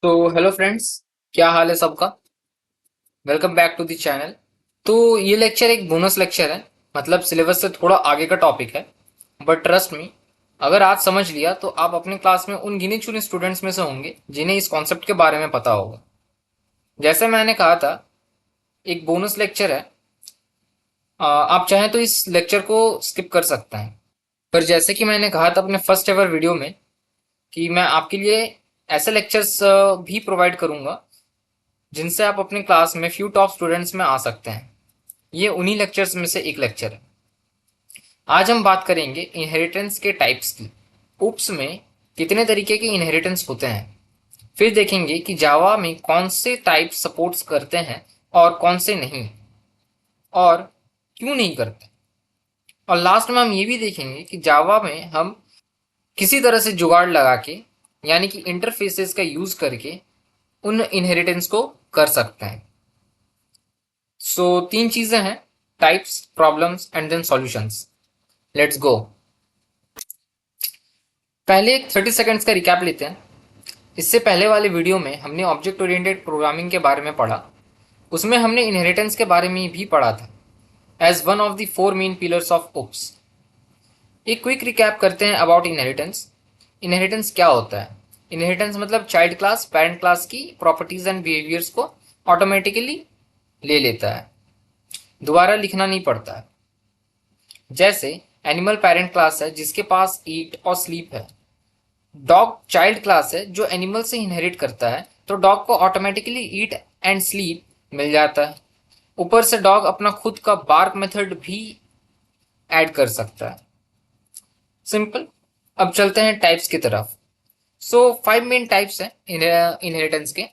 तो hello friends, क्या हाल है सबका। Welcome back to the channel. तो ये लेक्चर एक बोनस लेक्चर है, मतलब सिलेबस से थोड़ा आगे का टॉपिक है। बट ट्रस्ट मी, अगर आज समझ लिया तो आप अपनी क्लास में उन गिने चुने स्टूडेंट्स में से होंगे जिन्हें इस कॉन्सेप्ट के बारे में पता होगा। जैसे मैंने कहा था, एक बोनस लेक्चर है। आप चाहें तो इस लेक्चर को स्किप कर सकते हैं। पर जैसे कि मैंने कहा था अपने फर्स्ट एवर वीडियो में कि मैं आपके लिए ऐसे लेक्चर्स भी प्रोवाइड करूंगा जिनसे आप अपनी क्लास में फ्यू टॉप स्टूडेंट्स में आ सकते हैं। ये उन्हीं लेक्चर्स में से एक लेक्चर है। आज हम बात करेंगे इनहेरिटेंस के टाइप्स की। उप्स में कितने तरीके के इनहेरिटेंस होते हैं। फिर देखेंगे कि जावा में कौन से टाइप सपोर्ट्स करते हैं और कौन से नहीं, और क्यों नहीं करते। और लास्ट में हम ये भी देखेंगे कि जावा में हम किसी तरह से जुगाड़ लगा के, यानी कि इंटरफेसेस का यूज करके उन इनहेरिटेंस को कर सकते हैं। सो तीन चीजें हैं: types, problems and then solutions. Let's go. पहले एक 30 सेकंड्स का रिकैप लेते हैं। इससे पहले वाले वीडियो में हमने ऑब्जेक्ट ओरिएंटेड प्रोग्रामिंग के बारे में पढ़ा। उसमें हमने इनहेरिटेंस के बारे में भी पढ़ा था as one of the four main pillars of OOPS. एक क्विक रिकैप करते हैं अबाउट इनहेरिटेंस। इनहेरिटेंस क्या होता है? इनहेरिटेंस मतलब चाइल्ड क्लास पेरेंट क्लास की प्रॉपर्टीज एंड बिहेवियर्स को ऑटोमेटिकली ले लेता है, दोबारा लिखना नहीं पड़ता है। जैसे एनिमल पेरेंट क्लास है जिसके पास ईट और स्लीप है। डॉग चाइल्ड क्लास है जो एनिमल से इनहेरिट करता है, तो डॉग को ऑटोमेटिकली ईट एंड स्लीप मिल जाता है। ऊपर से डॉग अपना खुद का बार्क मेथड भी ऐड कर सकता है। सिंपल। अब चलते हैं टाइप्स की तरफ। सो 5 मेन टाइप्स हैं इनहेरिटेंस के: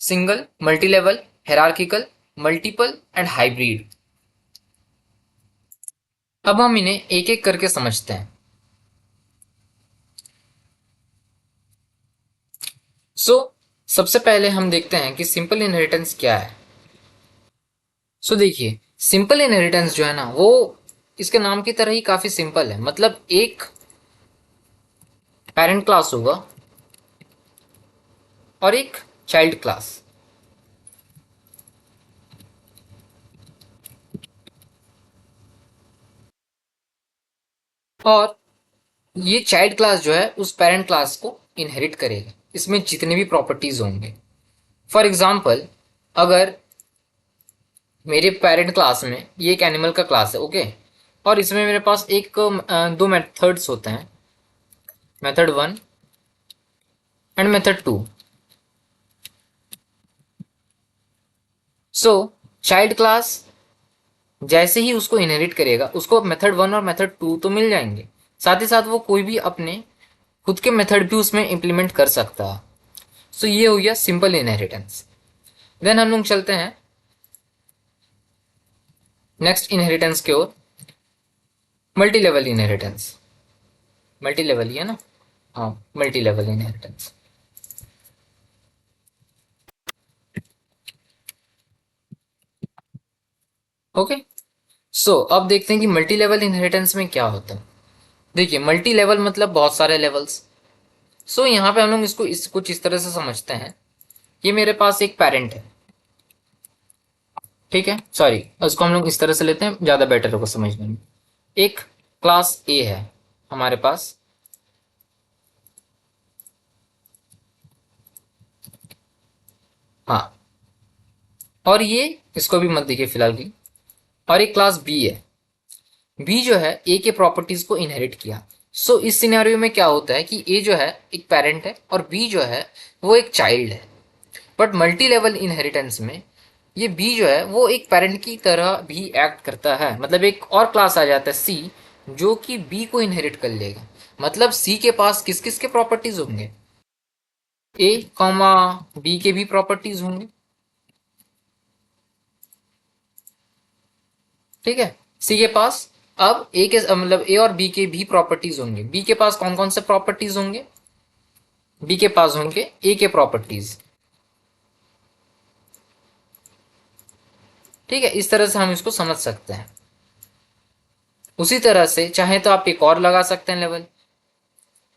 single, multi level, hierarchical, multiple and hybrid. अब हम इन्हें एक एक करके समझते हैं। सो सबसे पहले हम देखते हैं कि सिंपल इनहेरिटेंस क्या है। देखिए, सिंपल इनहेरिटेंस जो है ना, वो इसके नाम की तरह ही काफी सिंपल है। मतलब एक पेरेंट क्लास होगा और एक चाइल्ड क्लास। और ये चाइल्ड क्लास जो है उस पेरेंट क्लास को इनहेरिट करेगा, इसमें जितने भी प्रॉपर्टीज होंगे। फॉर एग्जाम्पल, अगर मेरे पेरेंट क्लास में ये एक एनिमल का क्लास है, ओके, और इसमें मेरे पास दो मेथड्स होते हैं, method one and method two. So child class जैसे ही उसको इनहेरिट करेगा, उसको मेथड वन और मेथड टू तो मिल जाएंगे, साथ ही साथ वो कोई भी अपने खुद के मेथड भी उसमें इम्प्लीमेंट कर सकता है। ये हो गया सिंपल इनहेरिटेंस। देन हम लोग चलते हैं नेक्स्ट इनहेरिटेंस की ओर, multi level inheritance. Multi level ही है ना? हाँ, मल्टी लेवल इनहेरिटेंस। ओके। अब देखते हैं कि मल्टी लेवल इनहेरिटेंस में क्या होता है। देखिए, मल्टी लेवल मतलब बहुत सारे लेवल्स। यहाँ पे हम लोग इसको कुछ इस तरह से समझते हैं। ये मेरे पास एक पेरेंट है, ठीक है, सॉरी, उसको हम लोग इस तरह से लेते हैं, ज़्यादा बेटर होगा समझने में। एक क्लास ए है हमारे पास, हाँ, और ये इसको भी मत देखिए फिलहाल की। और एक क्लास बी है। बी जो है ए के प्रॉपर्टीज को इनहेरिट किया। इस सिनेरियो में क्या होता है कि ए जो है एक पेरेंट है और बी जो है वो एक चाइल्ड है। बट मल्टी लेवल इनहेरिटेंस में ये बी जो है वो एक पेरेंट की तरह भी एक्ट करता है। मतलब एक और क्लास आ जाता है सी, जो कि बी को इनहेरिट कर लेगा। मतलब सी के पास किस किस के प्रॉपर्टीज होंगे? ए कॉमा बी के भी प्रॉपर्टीज होंगे, ठीक है। सी के पास अब ए के मतलब ए और बी के भी प्रॉपर्टीज होंगे। बी के पास कौन कौन से प्रॉपर्टीज होंगे? बी के पास होंगे ए के प्रॉपर्टीज, ठीक है। इस तरह से हम इसको समझ सकते हैं। उसी तरह से चाहे तो आप एक और लगा सकते हैं लेवल।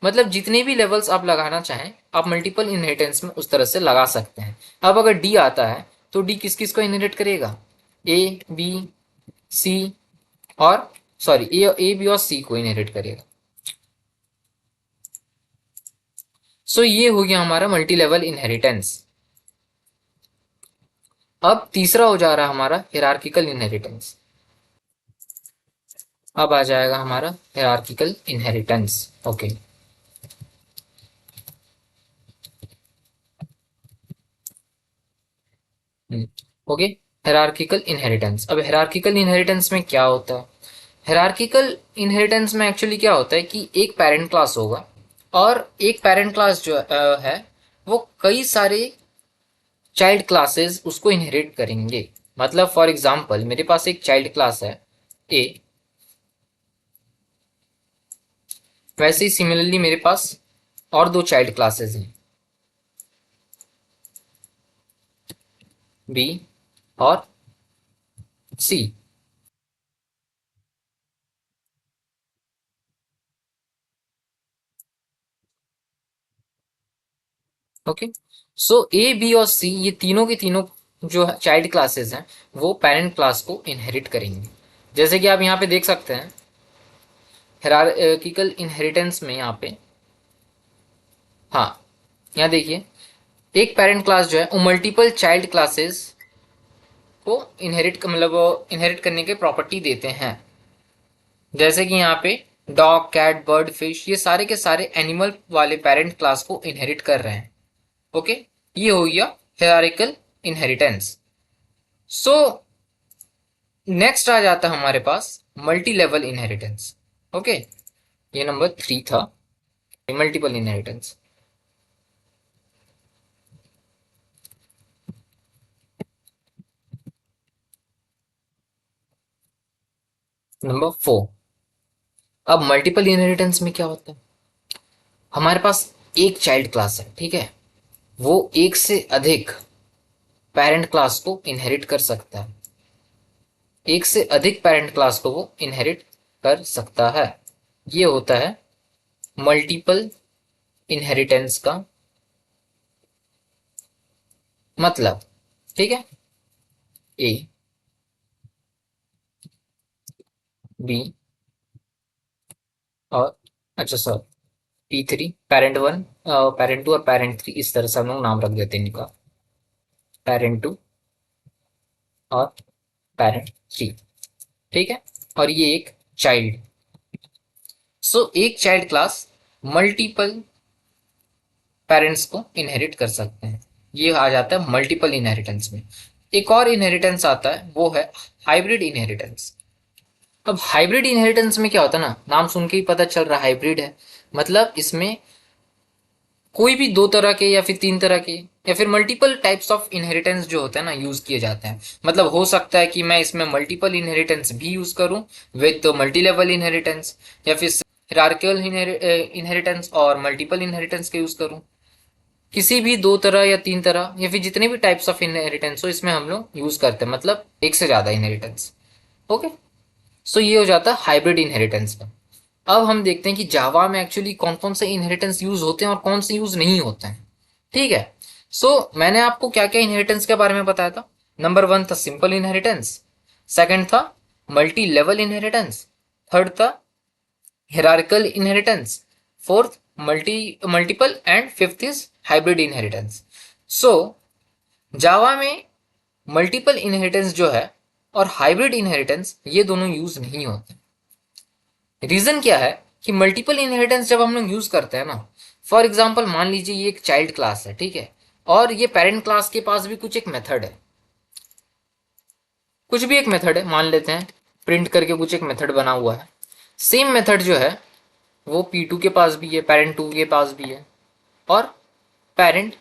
मतलब जितने भी लेवल्स आप लगाना चाहें आप मल्टीपल इनहेरिटेंस में उस तरह से लगा सकते हैं। अब अगर डी आता है तो डी किस किस को इनहेरिट करेगा, ए बी सी और सॉरी ए बी और सी को इनहेरिट करेगा। सो ये हो गया हमारा मल्टी लेवल इनहेरिटेंस। अब तीसरा हो जा रहा हमारा हिरार्किकल इनहेरिटेंस। अब आ जाएगा हमारा hierarchical inheritance. Okay, okay. Hierarchical inheritance, अब हिरार्किकल इनहेरिटेंस में क्या होता है? हिरार्किकल इनहेरिटेंस में एक्चुअली क्या होता है कि एक पेरेंट क्लास होगा और एक पेरेंट क्लास जो है वो कई सारे चाइल्ड क्लासेस उसको इनहेरिट करेंगे। मतलब फॉर एग्जांपल मेरे पास एक चाइल्ड क्लास है ए, वैसे ही सिमिलरली मेरे पास और दो चाइल्ड क्लासेस हैं बी और सी। ओके, सो ए बी और सी ये तीनों के तीनों जो चाइल्ड क्लासेस हैं वो पेरेंट क्लास को इनहेरिट करेंगे। जैसे कि आप यहाँ पे देख सकते हैं हायरार्किकल इनहेरिटेंस में यहाँ पे, हाँ यहाँ देखिए एक पेरेंट क्लास जो है वो मल्टीपल चाइल्ड क्लासेस को इनहेरिट मतलब इनहेरिट करने के प्रॉपर्टी देते हैं। जैसे कि यहाँ पे डॉग कैट बर्ड फिश ये सारे के सारे एनिमल वाले पेरेंट क्लास को इनहेरिट कर रहे हैं। ओके, ये हो गया हायरार्किकल इनहेरिटेंस। सो नेक्स्ट आ जाता है हमारे पास मल्टी लेवल इनहेरिटेंस। ओके, ये नंबर 3 था, मल्टीपल इनहेरिटेंस। नंबर 4, अब मल्टीपल इनहेरिटेंस में क्या होता है? हमारे पास एक चाइल्ड क्लास है, ठीक है, वो एक से अधिक पेरेंट क्लास को इनहेरिट कर सकता है। एक से अधिक पेरेंट क्लास को वो इनहेरिट कर सकता है। ये होता है मल्टीपल इनहेरिटेंस का मतलब, ठीक है। ए बी और अच्छा sir P3 parent one, parent two और पेरेंट थ्री, इस तरह से हम लोग नाम रख देते हैं इनका, पेरेंट टू और पेरेंट थ्री, ठीक है। और ये एक चाइल्ड, सो एक चाइल्ड क्लास मल्टीपल पेरेंट्स को इनहेरिट कर सकते हैं। ये आ जाता है मल्टीपल इनहेरिटेंस में। एक और इनहेरिटेंस आता है वो है हाइब्रिड इनहेरिटेंस। अब हाइब्रिड इनहेरिटेंस में क्या होता है ना, नाम सुन के ही पता चल रहा है हाइब्रिड है, मतलब इसमें कोई भी दो तरह के या फिर तीन तरह के या फिर मल्टीपल टाइप्स ऑफ इनहेरिटेंस जो होते हैं ना यूज किए जाते हैं। मतलब हो सकता है कि मैं इसमें मल्टीपल इनहेरिटेंस भी यूज करूं विद मल्टी लेवल इनहेरिटेंस, या फिर हायरार्किकल इनहेरिटेंस और मल्टीपल इनहेरिटेंस के यूज करूं। किसी भी दो तरह या तीन तरह या फिर जितने भी टाइप्स ऑफ इनहेरिटेंस हो इसमें हम लोग यूज करते हैं, मतलब एक से ज्यादा इनहेरिटेंस। ओके, सो ये हो जाता है हाइब्रिड इनहेरिटेंस का। अब हम देखते हैं कि जावा में एक्चुअली कौन कौन से इनहेरिटेंस यूज होते हैं और कौन से यूज नहीं होते हैं, ठीक है। मैंने आपको क्या क्या इनहेरिटेंस के बारे में बताया था। नंबर 1 था सिंपल इनहेरिटेंस, सेकंड था मल्टी लेवल इनहेरिटेंस, थर्ड था hierarchical inheritance, fourth multiple and fifth is hybrid inheritance. So Java में मल्टीपल इनहेरिटेंस जो है और हाइब्रिड इनहेरिटेंस ये दोनों यूज नहीं होते। रीजन क्या है कि मल्टीपल इनहेरिटेंस जब हम लोग यूज करते हैं ना, फॉर एग्जाम्पल मान लीजिए ये एक चाइल्ड क्लास है, ठीक है, और ये पेरेंट क्लास के पास भी कुछ एक मेथड है, कुछ भी एक मेथड है मान लेते हैं, प्रिंट करके कुछ एक मेथड बना हुआ है। सेम मेथड जो है वो P2 के पास भी है, पेरेंट 2 के पास भी है और पेरेंट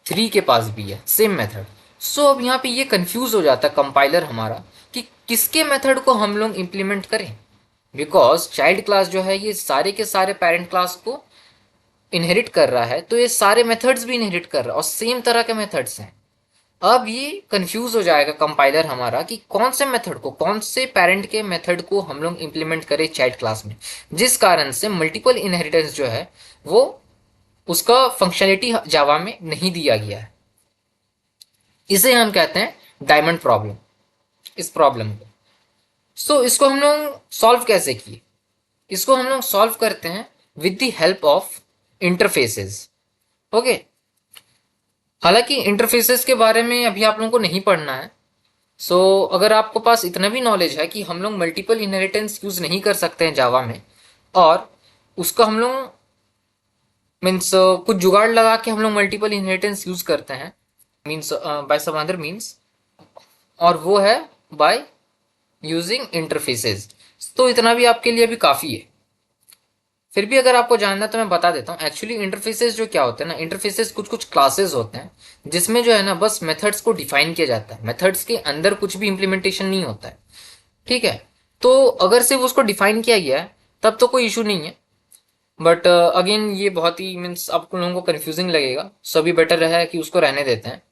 3 के पास भी है सेम मेथड। अब यहाँ पे ये कंफ्यूज हो जाता है कंपाइलर हमारा कि किसके मेथड को हम लोग इम्प्लीमेंट करें, बिकॉज चाइल्ड क्लास जो है ये सारे के सारे पेरेंट क्लास को इनहेरिट कर रहा है, तो ये सारे मेथड्स भी इनहेरिट कर रहा है और सेम तरह के मेथड्स हैं। अब ये कंफ्यूज हो जाएगा कंपाइलर हमारा कि कौन से मेथड को, कौन से पेरेंट के मेथड को हम लोग इंप्लीमेंट करें चाइल्ड क्लास में, जिस कारण से मल्टीपल इनहेरिटेंस जो है वो उसका फंक्शनलिटी जावा में नहीं दिया गया है। इसे हम कहते हैं डायमंड प्रॉब्लम, इस प्रॉब्लम को। सो इसको हम लोग सॉल्व कैसे किए? इसको हम लोग सॉल्व करते हैं with the help of interfaces. Okay, हालांकि इंटरफेसेस के बारे में अभी आप लोगों को नहीं पढ़ना है। अगर आपको पास इतना भी नॉलेज है कि हम लोग मल्टीपल इनहेरिटेंस यूज नहीं कर सकते हैं जावा में, और उसका हम लोग मीन्स कुछ जुगाड़ लगा के हम लोग मल्टीपल इनहेरिटेंस यूज करते हैं, means by some other means, और वो है बाय यूजिंग इंटरफेसेस। तो इतना भी आपके लिए अभी काफ़ी है। फिर भी अगर आपको जानना है तो मैं बता देता हूँ। एक्चुअली इंटरफेसेस जो क्या होते हैं ना, इंटरफेसेस कुछ कुछ क्लासेस होते हैं जिसमें जो है ना बस मेथड्स को डिफाइन किया जाता है, मेथड्स के अंदर कुछ भी इंप्लीमेंटेशन नहीं होता है। ठीक है, तो अगर सिर्फ उसको डिफाइन किया गया है तब तो कोई इशू नहीं है। बट अगेन ये बहुत ही मीन्स आप लोगों को कन्फ्यूजिंग लगेगा, सो अभी बेटर है कि उसको रहने देते हैं।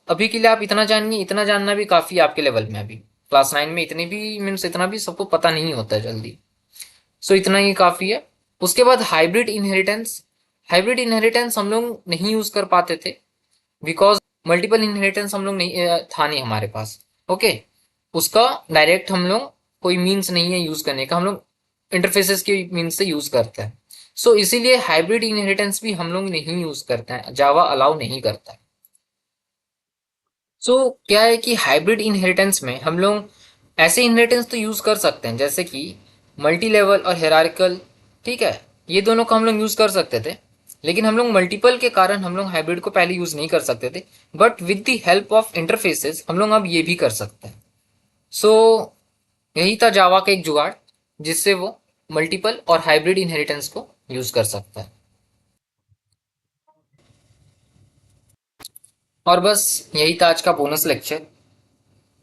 अभी के लिए आप इतना जानिए, इतना जानना भी काफ़ी है आपके लेवल में। अभी क्लास 9 में इतनी भी मीन्स इतना भी सबको पता नहीं होता है जल्दी। इतना ही काफ़ी है। उसके बाद हाइब्रिड इनहेरिटेंस। हाइब्रिड इनहेरिटेंस हम लोग नहीं यूज़ कर पाते थे बिकॉज मल्टीपल इनहेरिटेंस हम लोग नहीं था नहीं हमारे पास। ओके, उसका डायरेक्ट हम लोग कोई मीन्स नहीं है यूज़ करने का, हम लोग इंटरफेसेस के मीन्स से यूज़ करते हैं। इसीलिए हाइब्रिड इनहेरिटेंस भी हम लोग नहीं यूज़ करते हैं, जावा अलाउ नहीं करता है। क्या है कि हाइब्रिड इनहेरिटेंस में हम लोग ऐसे इनहेरिटेंस तो यूज़ कर सकते हैं जैसे कि मल्टी लेवल और हेरारिकल। ठीक है, ये दोनों का हम लोग यूज़ कर सकते थे, लेकिन हम लोग मल्टीपल के कारण हम लोग हाइब्रिड को पहले यूज़ नहीं कर सकते थे। But with the help of interfaces हम लोग अब ये भी कर सकते हैं। सो यही था जावा का एक जुगाड़ जिससे वो मल्टीपल और हाइब्रिड इनहेरिटेंस को यूज़ कर सकता है। और बस यही था आज का बोनस लेक्चर।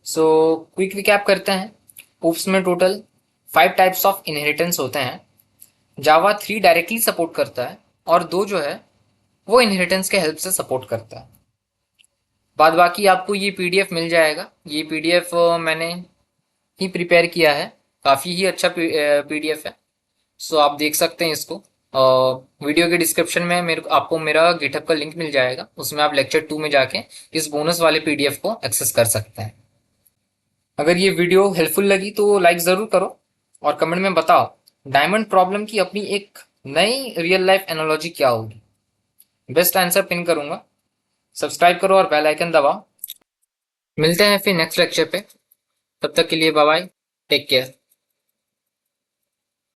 क्विक रिकैप करते हैं। ओप्स में टोटल 5 टाइप्स ऑफ इनहेरिटेंस होते हैं। जावा 3 डायरेक्टली सपोर्ट करता है और 2 जो है वो इनहेरिटेंस के हेल्प से सपोर्ट करता है। बाद बाकी आपको ये पीडीएफ मिल जाएगा। ये पीडीएफ मैंने ही प्रिपेयर किया है, काफ़ी ही अच्छा पीडीएफ है। आप देख सकते हैं इसको। वीडियो के डिस्क्रिप्शन में मेरे आपको मेरा गिटहब का लिंक मिल जाएगा, उसमें आप लेक्चर 2 में जाके इस बोनस वाले पीडीएफ को एक्सेस कर सकते हैं। अगर ये वीडियो हेल्पफुल लगी तो लाइक ज़रूर करो और कमेंट में बताओ डायमंड प्रॉब्लम की अपनी एक नई रियल लाइफ एनालॉजी क्या होगी। बेस्ट आंसर पिन करूंगा। सब्सक्राइब करो और बेल आइकन दबाओ। मिलते हैं फिर नेक्स्ट लेक्चर पे, तब तक के लिए बाय बाय, टेक केयर।